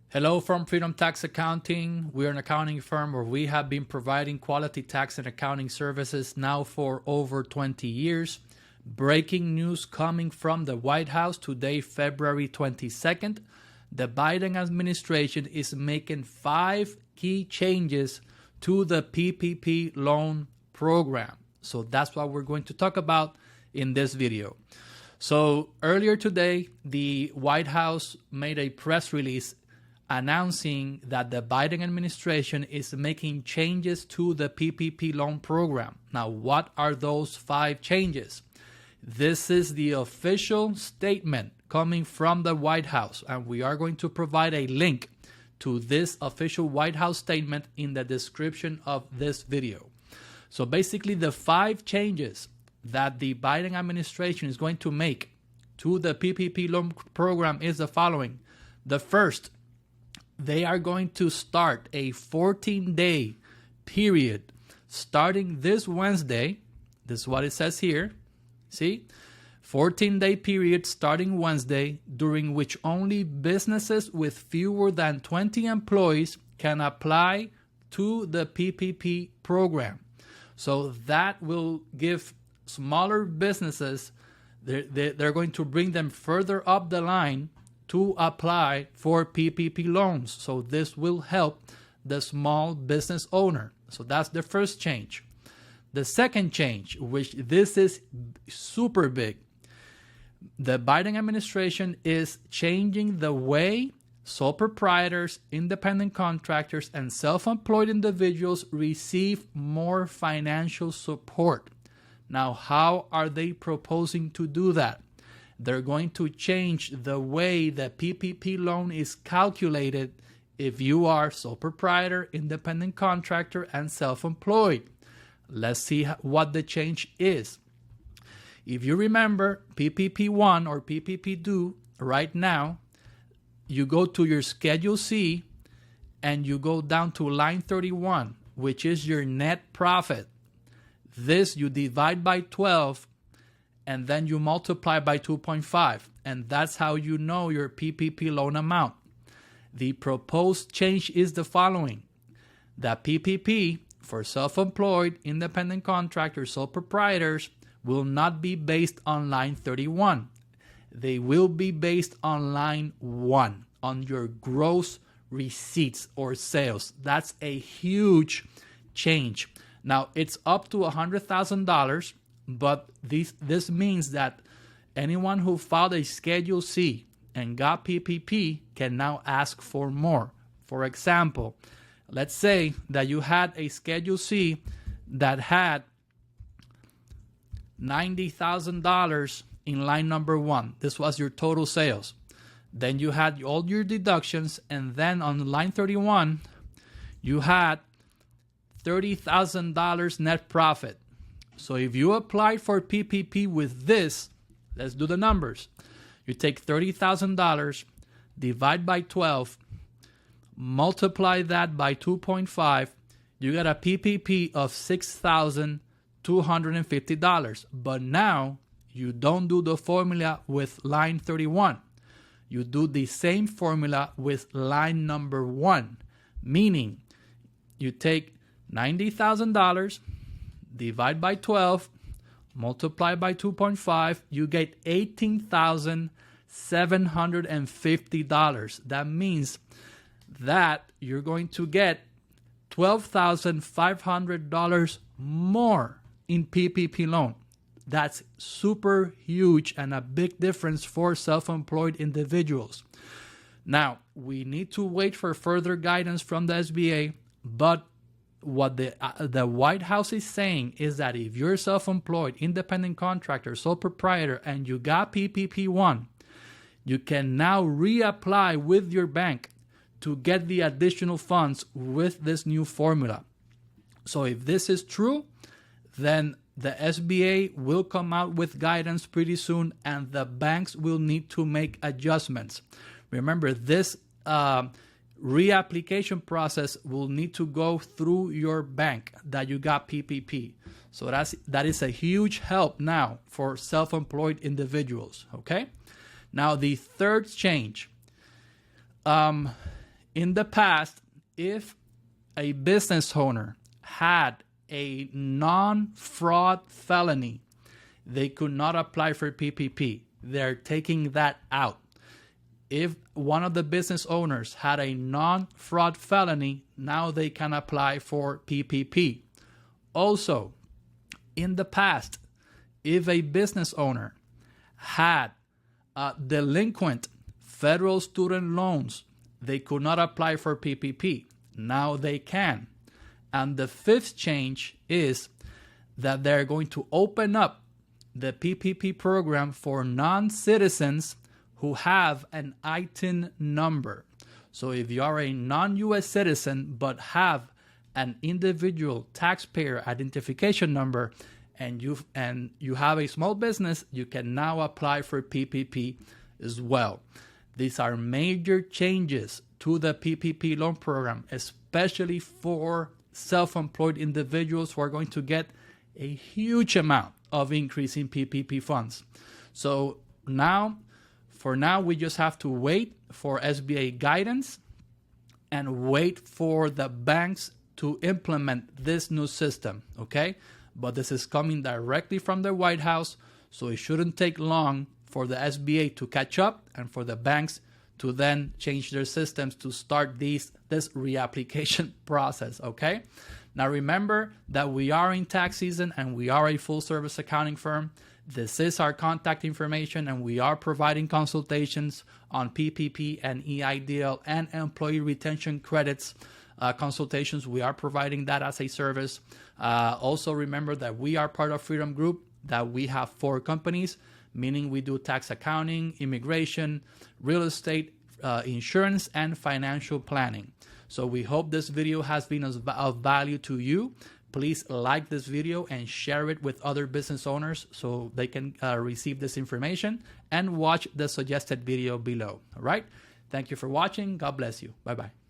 Hello from Freedomtax Accounting. We are an accounting firm where we have been providing quality tax and accounting services now for over 20 years. Breaking news coming from the White House today, February 22nd. The Biden administration is making 5 key changes to the PPP loan program. So that's what we're going to talk about in this video. So earlier today, the White House made a press release announcing that the Biden administration is making changes to the PPP loan program. Now, what are those 5 changes? This is the official statement coming from the White House, and we are going to provide a link to this official White House statement in the description of this video. So basically, the 5 changes that the Biden administration is going to make to the PPP loan program is the following. The first, they are going to start a 14-day period starting this Wednesday. This is what it says here. See? 14-day period starting Wednesday, during which only businesses with fewer than 20 employees can apply to the PPP program. So that will give smaller businesses, they're going to bring them further up the line to apply for PPP loans. So this will help the small business owner. So that's the first change. The second change, which this is super big, the Biden administration is changing the way sole proprietors, independent contractors, and self-employed individuals receive more financial support. Now, how are they proposing to do that? They're going to change the way the PPP loan is calculated if you are sole proprietor, independent contractor, and self-employed. Let's see what the change is. If you remember PPP 1 or PPP 2, right now, you go to your Schedule C and you go down to line 31, which is your net profit. This you divide by 12 and then you multiply by 2.5, and that's how you know your PPP loan amount. The proposed change is the following. The PPP for self-employed, independent contractors, sole proprietors will not be based on line 31. They will be based on line 1, on your gross receipts or sales. That's a huge change. Now, it's up to $100,000, but this means that anyone who filed a Schedule C and got PPP can now ask for more. For example, let's say that you had a Schedule C that had $90,000 in line number 1. This was your total sales. Then you had all your deductions, and then on line 31, you had $30,000 net profit. So if you applied for PPP with this, let's do the numbers. You take $30,000, divide by 12, multiply that by 2.5, you get a PPP of $6,250. But now you don't do the formula with line 31. You do the same formula with line number 1, meaning you take $90,000, divide by 12, multiply by 2.5, you get $18,750. That means that you're going to get $12,500 more in PPP loan. That's super huge and a big difference for self-employed individuals. Now, we need to wait for further guidance from the SBA, but what the White House is saying is that if you're self-employed, independent contractor, sole proprietor, and you got PPP 1, you can now reapply with your bank to get the additional funds with this new formula. So if this is true, then the SBA will come out with guidance pretty soon, and the banks will need to make adjustments. Remember, this reapplication process will need to go through your bank that you got PPP. So that is a huge help now for self-employed individuals, okay? Now, the third change, In the past, if a business owner had a non-fraud felony, they could not apply for PPP. They're taking that out. If one of the business owners had a non-fraud felony, now they can apply for PPP. Also, in the past, if a business owner had delinquent federal student loans, they could not apply for PPP. Now they can. And the fifth change is that they're going to open up the PPP program for non-citizens who have an ITIN number. So if you are a non-US citizen but have an individual taxpayer identification number and you have a small business, you can now apply for PPP as well. These are major changes to the PPP loan program, especially for self-employed individuals who are going to get a huge amount of increase in PPP funds. So for now, we just have to wait for SBA guidance and wait for the banks to implement this new system, okay? But this is coming directly from the White House, so it shouldn't take long for the SBA to catch up and for the banks to then change their systems to start this reapplication process, okay? Now remember that we are in tax season and we are a full service accounting firm. This is our contact information and we are providing consultations on PPP and EIDL and employee retention credits consultations. We are providing that as a service. Also remember that we are part of Freedom Group, that we have 4 companies, meaning we do tax accounting, immigration, real estate, insurance, and financial planning. So we hope this video has been of value to you. Please like this video and share it with other business owners so they can receive this information, and watch the suggested video below. All right. Thank you for watching. God bless you. Bye-bye.